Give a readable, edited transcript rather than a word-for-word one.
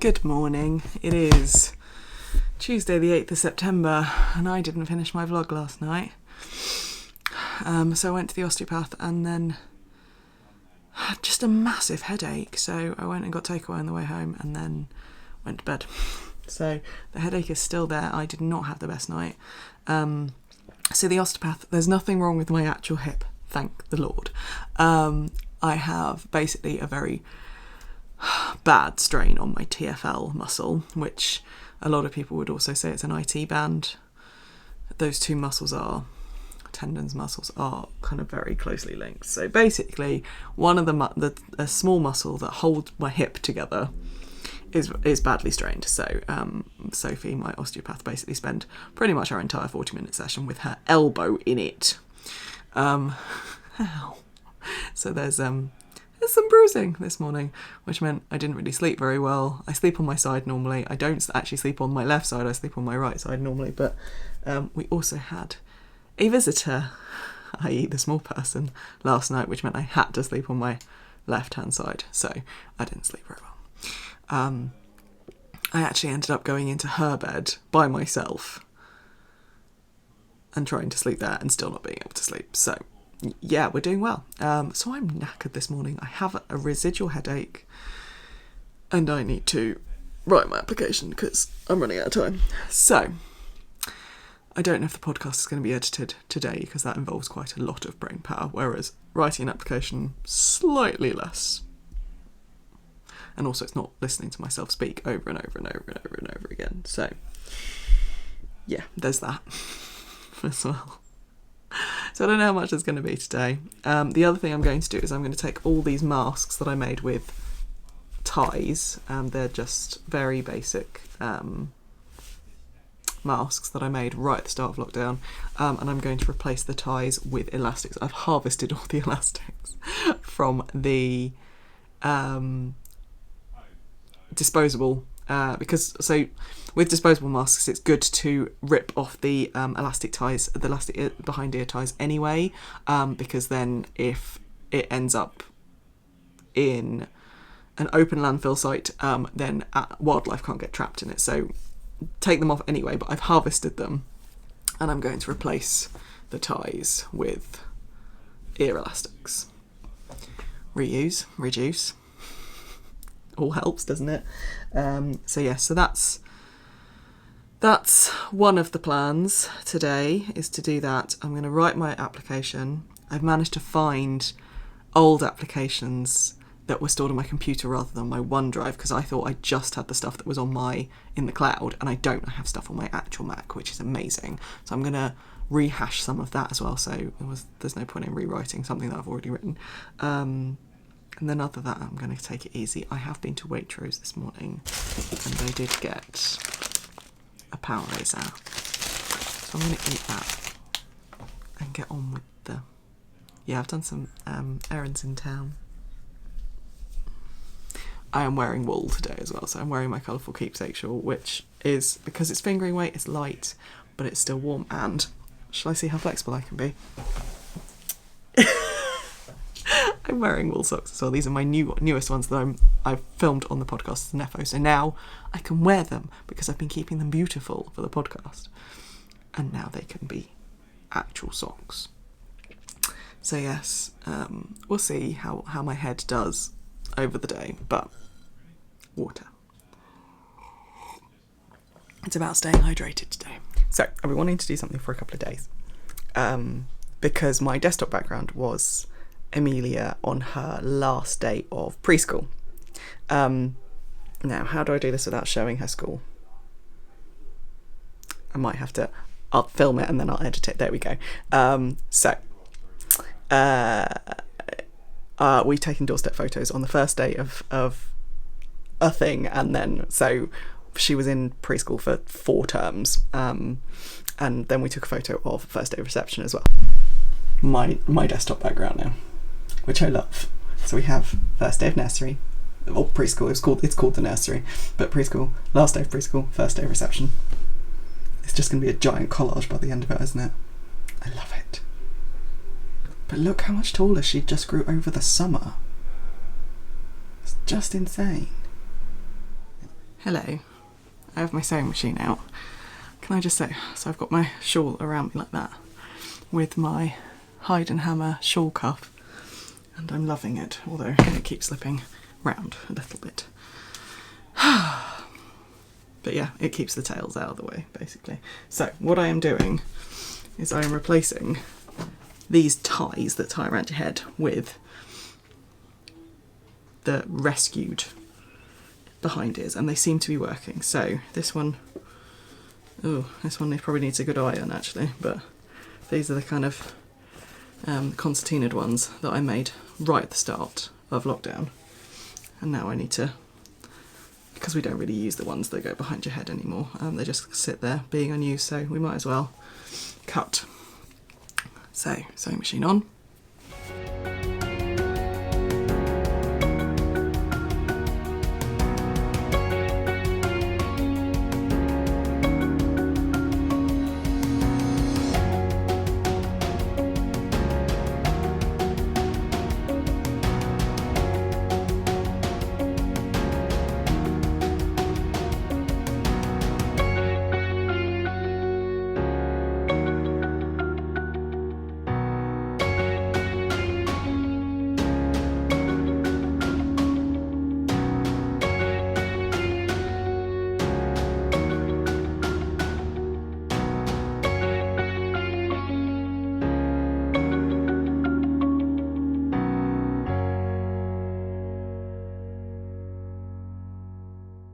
Good morning. It is Tuesday the 8th of September and I didn't finish my vlog last night. So I went to the osteopath and then had just a massive headache. So I went and got takeaway on the way home and then went to bed. So the headache is still there. I did not have the best night. So the osteopath, there's nothing wrong with my actual hip, thank the Lord. I have basically a very bad strain on my TFL muscle, which a lot of people would also say it's an IT band. Those two muscles muscles are kind of very closely linked. So basically, one of a small muscle that holds my hip together is badly strained. So Sophie, my osteopath, basically spent pretty much our entire 40-minute session with her elbow in it. Ow. So there's some bruising this morning, which meant I didn't really sleep very well. I sleep on my side normally. I don't actually sleep on my left side. I sleep on my right side normally. But we also had a visitor, i.e. the small person, last night, which meant I had to sleep on my left-hand side. So I didn't sleep very well. I actually ended up going into her bed by myself and trying to sleep there and still not being able to sleep. So yeah, we're doing well. So I'm knackered this morning. I have a residual headache and I need to write my application because I'm running out of time. So I don't know if the podcast is going to be edited today because that involves quite a lot of brain power, whereas writing an application, slightly less. And also it's not listening to myself speak over and over and over and over and over again. So yeah, there's that as well. So I don't know how much there's going to be today. The other thing I'm going to do is I'm going to take all these masks that I made with ties. They're just very basic masks that I made right at the start of lockdown. And I'm going to replace the ties with elastics. I've harvested all the elastics from the disposable because with disposable masks it's good to rip off the elastic ties, the elastic behind ear ties anyway, because then if it ends up in an open landfill site, then wildlife can't get trapped in it. So take them off anyway, but I've harvested them and I'm going to replace the ties with ear elastics. Reuse, reduce. All helps, doesn't it? So that's one of the plans today, is to do that. I'm going to write my application. I've managed to find old applications that were stored on my computer rather than my OneDrive, because I thought I just had the stuff that was in the cloud, and I don't. I have stuff on my actual Mac, which is amazing. So I'm going to rehash some of that as well, so there's no point in rewriting something that I've already written. And then other than that, I'm going to take it easy. I have been to Waitrose this morning and they did get a power razor. So I'm going to eat that and get on with I've done some errands in town. I am wearing wool today as well. So I'm wearing my colourful keepsake shawl, which is, because it's fingering weight, it's light, but it's still warm. And shall I see how flexible I can be? I'm wearing wool socks as well. These are my newest ones that I've filmed on the podcast, Neffo. So now I can wear them because I've been keeping them beautiful for the podcast. And now they can be actual socks. So yes, we'll see how my head does over the day. But water. It's about staying hydrated today. So I've been wanting to do something for a couple of days. Because my desktop background was Amelia on her last day of preschool. Now, how do I do this without showing her school? I'll film it and then I'll edit it. There we go. We've taken doorstep photos on the first day of a thing, and then so she was in preschool for 4 terms, and then we took a photo of first day of reception as well. My desktop background now, which I love. So we have first day of nursery, or preschool. It's called the nursery, but preschool, last day of preschool, first day of reception. It's just going to be a giant collage by the end of it, isn't it? I love it. But look how much taller she just grew over the summer. It's just insane. Hello, I have my sewing machine out. Can I just say, so I've got my shawl around me like that with my Hide and Hammer shawl cuff, and I'm loving it, although it keeps slipping round a little bit. But yeah, it keeps the tails out of the way, basically. So what I am doing is I am replacing these ties that tie around your head with the rescued behind ears, and they seem to be working. So this one, this one probably needs a good iron actually, but these are the kind of concertinaed ones that I made right at the start of lockdown, and now I need to, because we don't really use the ones that go behind your head anymore, they just sit there being unused, so we might as well cut. So, sewing machine on.